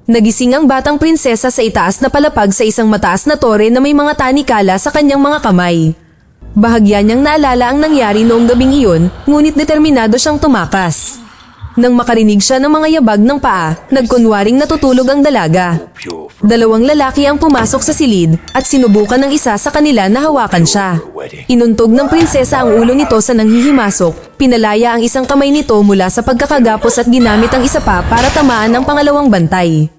Nagising ang batang prinsesa sa itaas na palapag sa isang mataas na tore na may mga tanikala sa kanyang mga kamay. Bahagya niyang naalala ang nangyari noong gabing iyon, ngunit determinado siyang tumakas. Nang makarinig siya ng mga yabag ng paa, nagkunwaring natutulog ang dalaga. Dalawang lalaki ang pumasok sa silid at sinubukan ng isa sa kanila na hawakan siya. Inuntog ng prinsesa ang ulo nito sa nanghihimasok, pinalaya ang isang kamay nito mula sa pagkakagapos at ginamit ang isa pa para tamaan ang pangalawang bantay.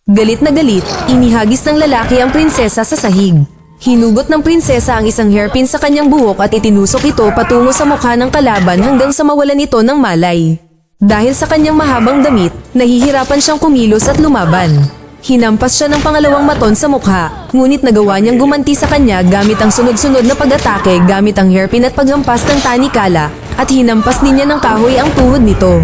Galit na galit, inihagis ng lalaki ang prinsesa sa sahig. Hinugot ng prinsesa ang isang hairpin sa kanyang buhok at itinusok ito patungo sa mukha ng kalaban hanggang sa mawalan ito ng malay. Dahil sa kanyang mahabang damit, nahihirapan siyang kumilos at lumaban. Hinampas siya ng pangalawang maton sa mukha, ngunit nagawa niyang gumanti sa kanya gamit ang sunod-sunod na pag-atake gamit ang hairpin at paghampas ng tanikala, at hinampas din niya ng kahoy ang tuhod nito.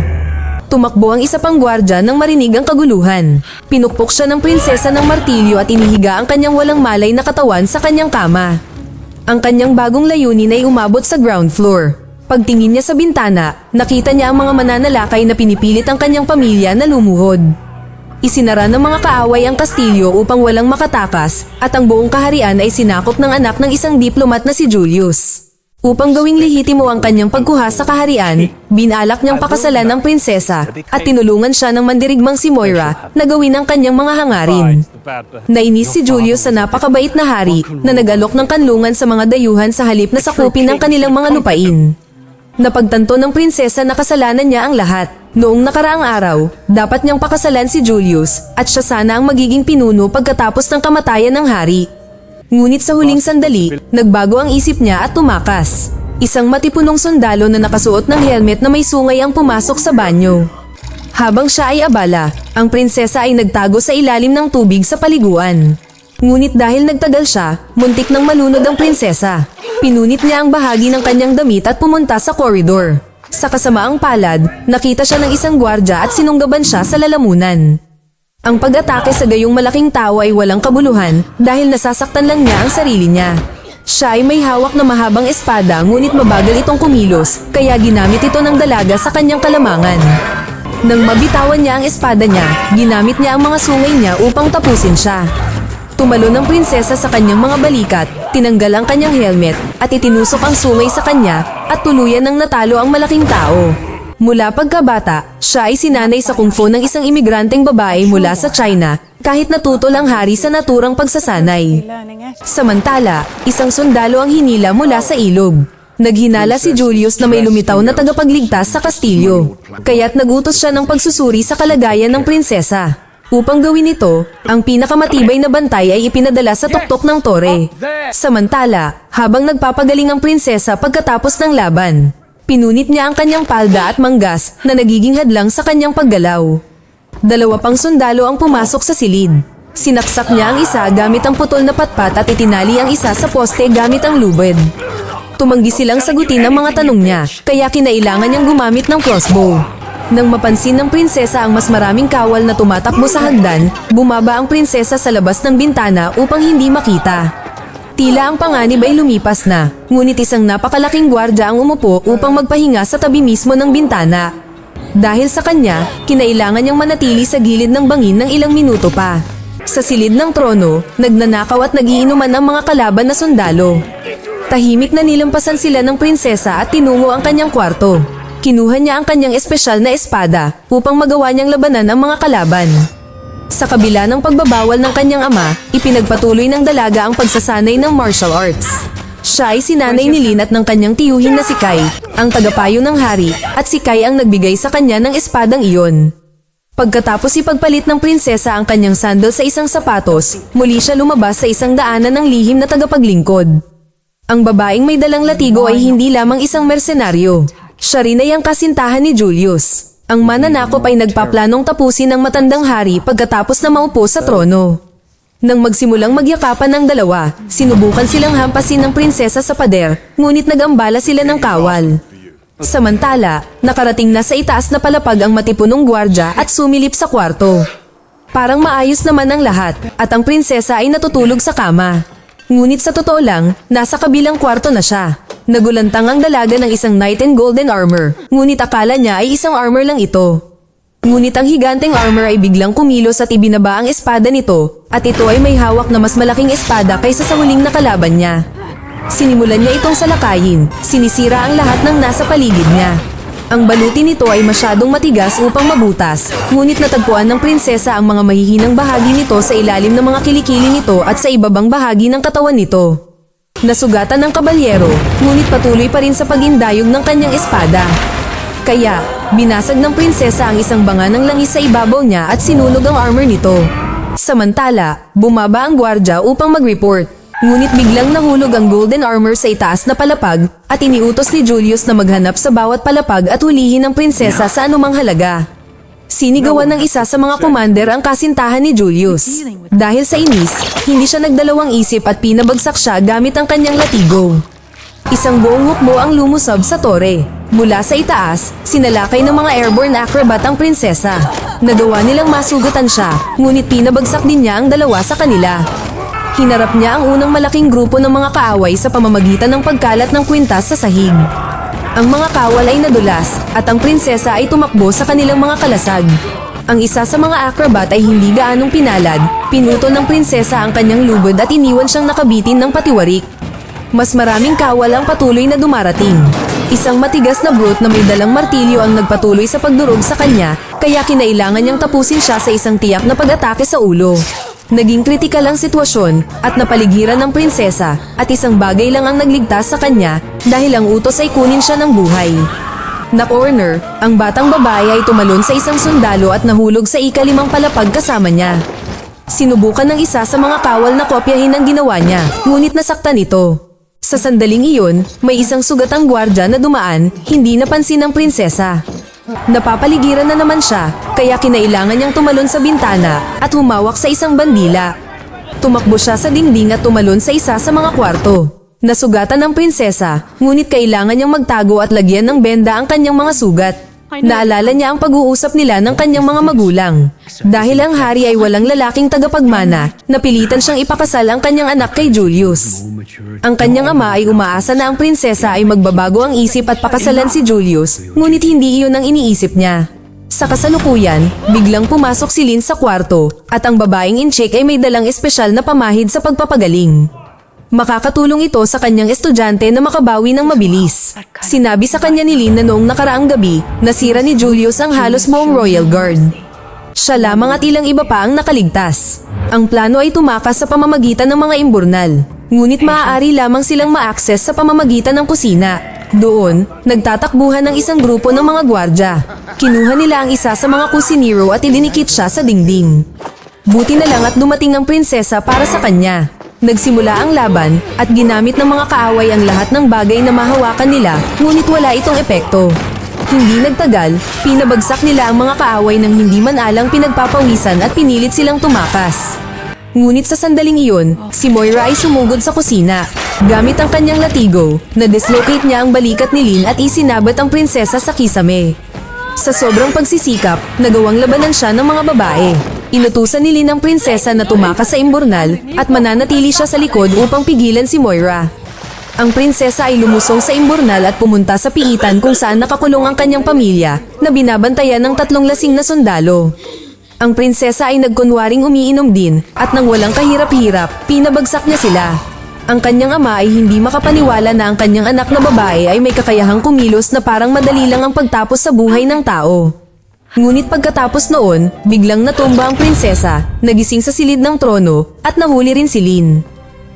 Tumakbo ang isa pang gwardya nang marinig ang kaguluhan. Pinukpok siya ng prinsesa ng martilyo at inihiga ang kanyang walang malay na katawan sa kanyang kama. Ang kanyang bagong layunin ay umabot sa ground floor. Pagtingin niya sa bintana, nakita niya ang mga mananalakay na pinipilit ang kanyang pamilya na lumuhod. Isinara ng mga kaaway ang kastilyo upang walang makatakas at ang buong kaharian ay sinakop ng anak ng isang diplomat na si Julius. Upang gawing lehitimo ang kanyang pagkuha sa kaharian, binalak niyang pakasalan ang prinsesa at tinulungan siya ng mandirigmang si Moira na gawin ang kanyang mga hangarin. Nainis si Julius sa napakabait na hari na nag-alok ng kanlungan sa mga dayuhan sa halip na sakupin ang kanilang mga lupain. Napagtanto ng prinsesa na kasalanan niya ang lahat. Noong nakaraang araw, dapat niyang pakasalan si Julius at siya sana ang magiging pinuno pagkatapos ng kamatayan ng hari. Ngunit sa huling sandali, nagbago ang isip niya at tumakas. Isang matipunong sundalo na nakasuot ng helmet na may sungay ang pumasok sa banyo. Habang siya ay abala, ang prinsesa ay nagtago sa ilalim ng tubig sa paliguan. Ngunit dahil nagtagal siya, muntik nang malunod ang prinsesa. Pinunit niya ang bahagi ng kanyang damit at pumunta sa koridor. Sa kasamaang palad, nakita siya ng isang gwardya at sinunggaban siya sa lalamunan. Ang pag-atake sa gayong malaking tao ay walang kabuluhan dahil nasasaktan lang niya ang sarili niya. Siya ay may hawak na mahabang espada ngunit mabagal itong kumilos, kaya ginamit ito ng dalaga sa kanyang kalamangan. Nang mabitawan niya ang espada niya, ginamit niya ang mga sungay niya upang tapusin siya. Tumalon ang prinsesa sa kanyang mga balikat, tinanggal ang kanyang helmet at itinusok ang sungay sa kanya at tuluyan ng natalo ang malaking tao. Mula pagkabata, siya ay sinanay sa kung fu ng isang imigranteng babae mula sa China kahit natutol ang hari sa naturang pagsasanay. Samantala, isang sundalo ang hinila mula sa ilog. Naghinala si Julius na may lumitaw na tagapagligtas sa kastilyo, kaya't nagutos siya ng pagsusuri sa kalagayan ng prinsesa. Upang gawin ito, ang pinakamatibay na bantay ay ipinadala sa tuktok ng tore. Samantala, habang nagpapagaling ang prinsesa pagkatapos ng laban, pinunit niya ang kanyang palda at manggas na nagiging hadlang sa kanyang paggalaw. Dalawa pang sundalo ang pumasok sa silid. Sinaksak niya ang isa gamit ang putol na patpat at itinali ang isa sa poste gamit ang lubid. Tumanggi silang sagutin ang mga tanong niya, kaya kinailangan niyang gumamit ng crossbow. Nang mapansin ng prinsesa ang mas maraming kawal na tumatakbo sa hagdan, bumaba ang prinsesa sa labas ng bintana upang hindi makita. Tila ang panganib ay lumipas na, ngunit isang napakalaking gwardya ang umupo upang magpahinga sa tabi mismo ng bintana. Dahil sa kanya, kinailangan niyang manatili sa gilid ng bangin ng ilang minuto pa. Sa silid ng trono, nagnanakaw at nagiinuman ang mga kalaban na sundalo. Tahimik na nilampasan sila ng prinsesa at tinungo ang kanyang kwarto. Kinuha niya ang kanyang espesyal na espada upang magawa niyang labanan ang mga kalaban. Sa kabila ng pagbabawal ng kanyang ama, ipinagpatuloy ng dalaga ang pagsasanay ng martial arts. Siya ay sinanay ni Lin at ng kanyang tiyuhin na si Kai, ang tagapayo ng hari, at si Kai ang nagbigay sa kanya ng espadang iyon. Pagkatapos ipagpalit ng prinsesa ang kanyang sandal sa isang sapatos, muli siya lumabas sa isang daanan ng lihim na tagapaglingkod. Ang babaeng may dalang latigo ay hindi lamang isang mersenaryo. Siya rin ay ang kasintahan ni Julius. Ang mananakop ay nagpaplanong tapusin ang matandang hari pagkatapos na maupo sa trono. Nang magsimulang magyakapan ng dalawa, sinubukan silang hampasin ng prinsesa sa pader, ngunit nagambala sila ng kawal. Samantala, nakarating na sa itaas na palapag ang matipunong gwardya at sumilip sa kwarto. Parang maayos naman ang lahat, at ang prinsesa ay natutulog sa kama. Ngunit sa totoo lang, nasa kabilang kwarto na siya. Nagulantang ang dalaga ng isang knight in golden armor, ngunit akala niya ay isang armor lang ito. Ngunit ang higanteng armor ay biglang kumilos at ibinaba ang espada nito, at ito ay may hawak na mas malaking espada kaysa sa huling na kalaban niya. Sinimulan niya itong salakayin, sinisira ang lahat ng nasa paligid niya. Ang baluti nito ay masyadong matigas upang mabutas, ngunit natagpuan ng prinsesa ang mga mahihinang bahagi nito sa ilalim ng mga kilikili nito at sa ibabang bahagi ng katawan nito. Nasugatan ng kabalyero, ngunit patuloy pa rin sa pag-indayog ng kanyang espada. Kaya, binasag ng prinsesa ang isang banga ng langis sa ibabaw niya at sinunog ang armor nito. Samantala, bumaba ang gwardya upang mag-report. Ngunit biglang nahulog ang golden armor sa itaas na palapag at iniutos ni Julius na maghanap sa bawat palapag at hulihin ang prinsesa sa anumang halaga. Sinigawan ng isa sa mga commander ang kasintahan ni Julius. Dahil sa inis, hindi siya nagdalawang isip at pinabagsak siya gamit ang kanyang latigo. Isang buong hukbo ang lumusob sa tore. Mula sa itaas, sinalakay ng mga airborne acrobat ang prinsesa. Nagawa nilang masugatan siya, ngunit pinabagsak din niya ang dalawa sa kanila. Hinarap niya ang unang malaking grupo ng mga kaaway sa pamamagitan ng pagkalat ng kwintas sa sahig. Ang mga kawal ay nadulas, at ang prinsesa ay tumakbo sa kanilang mga kalasag. Ang isa sa mga acrobat ay hindi gaanong pinalad, pinuto ng prinsesa ang kanyang lubod at iniwan siyang nakabitin ng patiwarik. Mas maraming kawal ang patuloy na dumarating. Isang matigas na brute na may dalang martilyo ang nagpatuloy sa pagdurog sa kanya, kaya kinailangan niyang tapusin siya sa isang tiyak na pag-atake sa ulo. Naging kritikal ang sitwasyon at napaligiran ng prinsesa at isang bagay lang ang nagligtas sa kanya dahil ang utos ay kunin siya ng buhay. Na-corner, ang batang babae ay tumalon sa isang sundalo at nahulog sa ika-5 palapag kasama niya. Sinubukan ng isa sa mga kawal na kopyahin ang ginawa niya, ngunit nasaktan ito. Sa sandaling iyon, may isang sugatang gwardya na dumaan, hindi napansin ng prinsesa. Napapaligiran na naman siya, kaya kinailangan niyang tumalon sa bintana at humawak sa isang bandila. Tumakbo siya sa dingding at tumalon sa isa sa mga kwarto. Nasugatan ng prinsesa, ngunit kailangan niyang magtago at lagyan ng benda ang kanyang mga sugat. Naalala niya ang pag-uusap nila ng kanyang mga magulang. Dahil ang hari ay walang lalaking tagapagmana, napilitan siyang ipakasal ang kanyang anak kay Julius. Ang kanyang ama ay umaasa na ang prinsesa ay magbabago ang isip at pakasalan si Julius, ngunit hindi iyon ang iniisip niya. Sa kasalukuyan, biglang pumasok si Lynn sa kwarto, at ang babaeng in-check ay may dalang espesyal na pamahid sa pagpapagaling. Makakatulong ito sa kanyang estudyante na makabawi ng mabilis. Sinabi sa kanya ni Lynn na noong nakaraang gabi, nasira ni Julius ang halos buong Royal Guard. Siya lamang at ilang iba pa ang nakaligtas. Ang plano ay tumakas sa pamamagitan ng mga imburnal, ngunit maaari lamang silang ma-access sa pamamagitan ng kusina. Doon, nagtatakbuhan ng isang grupo ng mga gwardya. Kinuha nila ang isa sa mga kusinero at idinikit siya sa dingding. Buti na lang at dumating ang prinsesa para sa kanya. Nagsimula ang laban at ginamit ng mga kaaway ang lahat ng bagay na mahawakan nila, ngunit wala itong epekto. Hindi nagtagal, pinabagsak nila ang mga kaaway ng hindi man alang pinagpapawisan at pinilit silang tumakas. Ngunit sa sandaling iyon, si Moira ay sumugod sa kusina. Gamit ang kanyang latigo, na-dislocate niya ang balikat ni Lynn at isinabat ang prinsesa sa kisame. Sa sobrang pagsisikap, nagawang labanan siya ng mga babae. Inutusan ni Lynn ang prinsesa na tumakas sa imburnal at mananatili siya sa likod upang pigilan si Moira. Ang prinsesa ay lumusong sa imburnal at pumunta sa piitan kung saan nakakulong ang kanyang pamilya na binabantayan ng 3 lasing na sundalo. Ang prinsesa ay nagkunwaring umiinom din at nang walang kahirap-hirap, pinabagsak niya sila. Ang kanyang ama ay hindi makapaniwala na ang kanyang anak na babae ay may kakayahang kumilos na parang madali lang ang pagtapos sa buhay ng tao. Ngunit pagkatapos noon, biglang natumba ang prinsesa, nagising sa silid ng trono, at nahuli rin si Lynn.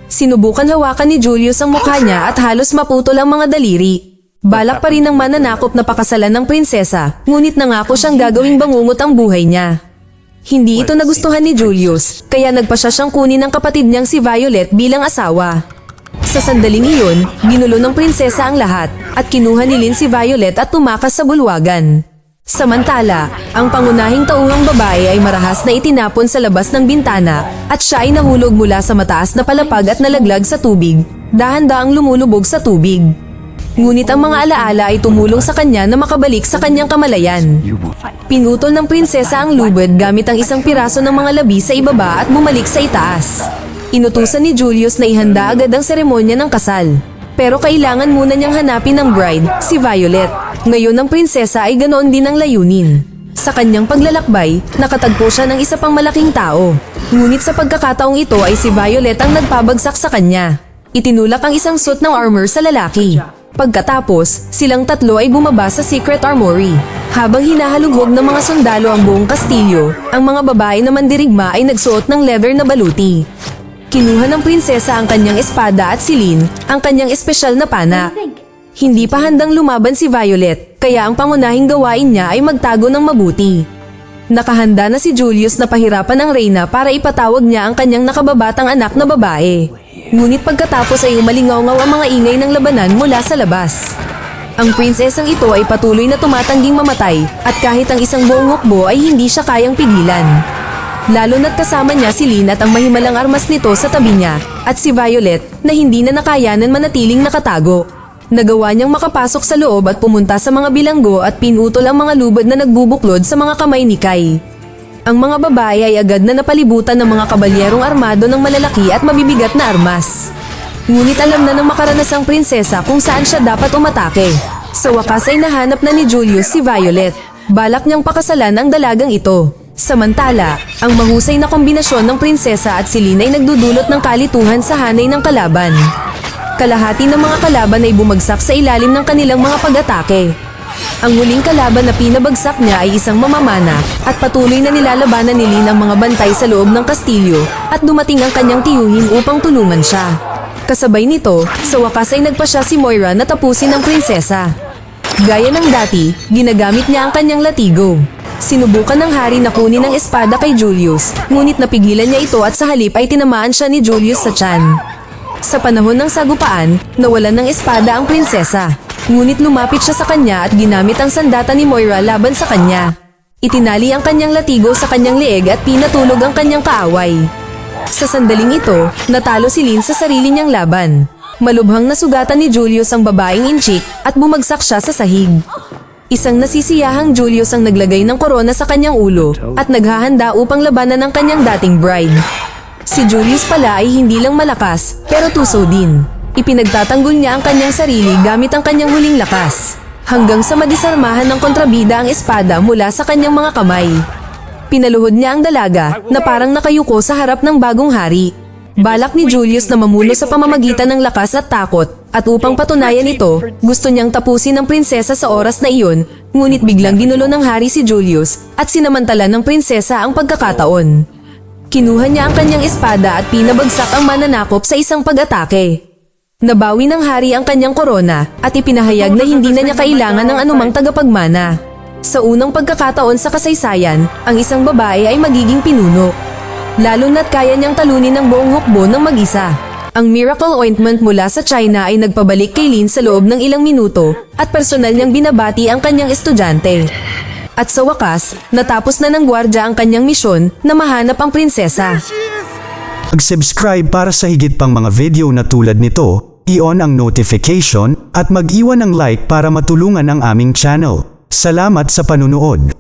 Sinubukan hawakan ni Julius ang mukha niya at halos maputol ang mga daliri. Balak pa rin ng mananakop na pakasalan ng prinsesa, ngunit nangako siyang gagawing bangungot ang buhay niya. Hindi ito nagustuhan ni Julius, kaya nagpasya siyang kunin ang kapatid niyang si Violet bilang asawa. Sa sandaling iyon, ginulo ng prinsesa ang lahat, at kinuha ni Lynn si Violet at tumakas sa bulwagan. Samantala, ang pangunahing tauhang babae ay marahas na itinapon sa labas ng bintana at siya ay nahulog mula sa mataas na palapag at nalaglag sa tubig, dahan-daang lumulubog sa tubig. Ngunit ang mga alaala ay tumulong sa kanya na makabalik sa kanyang kamalayan. Pinutol ng prinsesa ang lubid gamit ang isang piraso ng mga labi sa ibaba at bumalik sa itaas. Inutusan ni Julius na ihanda agad ang seremonya ng kasal. Pero kailangan muna niyang hanapin ng bride, si Violet. Ngayon ang prinsesa ay ganoon din ang layunin. Sa kanyang paglalakbay, nakatagpo siya ng isa pang malaking tao. Ngunit sa pagkakataong ito ay si Violet ang nagpabagsak sa kanya. Itinulak ang isang suit ng armor sa lalaki. Pagkatapos, silang tatlo ay bumaba sa secret armory. Habang hinahalughog ng mga sundalo ang buong kastilyo, ang mga babae na mandirigma ay nagsuot ng leather na baluti. Kinuha ng prinsesa ang kanyang espada at si Lin, ang kanyang espesyal na pana. Hindi pa handang lumaban si Violet, kaya ang pangunahing gawain niya ay magtago ng mabuti. Nakahanda na si Julius na pahirapan ang Reyna para ipatawag niya ang kanyang nakababatang anak na babae. Ngunit pagkatapos ay umalingaw-ngaw ang mga ingay ng labanan mula sa labas. Ang prinsesang ito ay patuloy na tumatangging mamatay at kahit ang isang buong hukbo ay hindi siya kayang pigilan. Lalo na't kasama niya si Lin at ang mahimalang armas nito sa tabi niya at si Violet na hindi na nakayanan manatiling nakatago. Nagawa niyang makapasok sa loob at pumunta sa mga bilanggo at pinutol ang mga lubad na nagbubuklod sa mga kamay ni Kai. Ang mga babae ay agad na napalibutan ng mga kabalyerong armado ng malalaki at mabibigat na armas. Ngunit alam na ng makaranasang prinsesa kung saan siya dapat umatake. Sa wakas ay nahanap na ni Julius si Violet. Balak niyang pakasalan ang dalagang ito. Samantala, ang mahusay na kombinasyon ng prinsesa at si Lin ay nagdudulot ng kalituhan sa hanay ng kalaban. Kalahati ng mga kalaban ay bumagsak sa ilalim ng kanilang mga pag-atake. Ang huling kalaban na pinabagsak niya ay isang mamamana at patuloy na nilalabanan ni Lin ang mga bantay sa loob ng kastilyo at dumating ang kanyang tiyuhin upang tulungan siya. Kasabay nito, sa wakas ay nagpa siya si Moira na tapusin ang prinsesa. Gaya ng dati, ginagamit niya ang kanyang latigo. Sinubukan ng hari na kunin ang espada kay Julius, ngunit napigilan niya ito at sa halip ay tinamaan siya ni Julius sa tiyan. Sa panahon ng sagupaan, nawalan ng espada ang prinsesa. Ngunit lumapit siya sa kanya at ginamit ang sandata ni Moira laban sa kanya. Itinali ang kanyang latigo sa kanyang leeg at pinatulog ang kanyang kaaway. Sa sandaling ito, natalo si Lin sa sarili niyang laban. Malubhang nasugatan ni Julius ang babaeng inchik at bumagsak siya sa sahig. Isang nasisiyahang Julius ang naglagay ng korona sa kanyang ulo at naghahanda upang labanan ang kanyang dating bride. Si Julius pala ay hindi lang malakas, pero tuso din. Ipinagtatanggol niya ang kanyang sarili gamit ang kanyang huling lakas. Hanggang sa madisarmahan ng kontrabida ang espada mula sa kanyang mga kamay. Pinaluhod niya ang dalaga na parang nakayuko sa harap ng bagong hari. Balak ni Julius na mamuno sa pamamagitan ng lakas at takot, at upang patunayan ito, gusto niyang tapusin ang prinsesa sa oras na iyon, ngunit biglang ginulo ng hari si Julius at sinamantala ng prinsesa ang pagkakataon. Kinuha niya ang kanyang espada at pinabagsak ang mananakop sa isang pag-atake. Nabawi ng hari ang kanyang korona at ipinahayag na hindi na niya kailangan ng anumang tagapagmana. Sa unang pagkakataon sa kasaysayan, ang isang babae ay magiging pinuno. Lalo na't kaya niyang talunin ang buong hukbo ng mag-isa. Ang miracle ointment mula sa China ay nagpabalik kay Lin sa loob ng ilang minuto at personal niyang binabati ang kanyang estudyante. At sa wakas, natapos na ng gwardya ang kanyang misyon na mahanap ang prinsesa. Mag-subscribe para sa higit pang mga video na tulad nito, i-on ang notification at mag-iwan ng like para matulungan ang aming channel. Salamat sa panunood.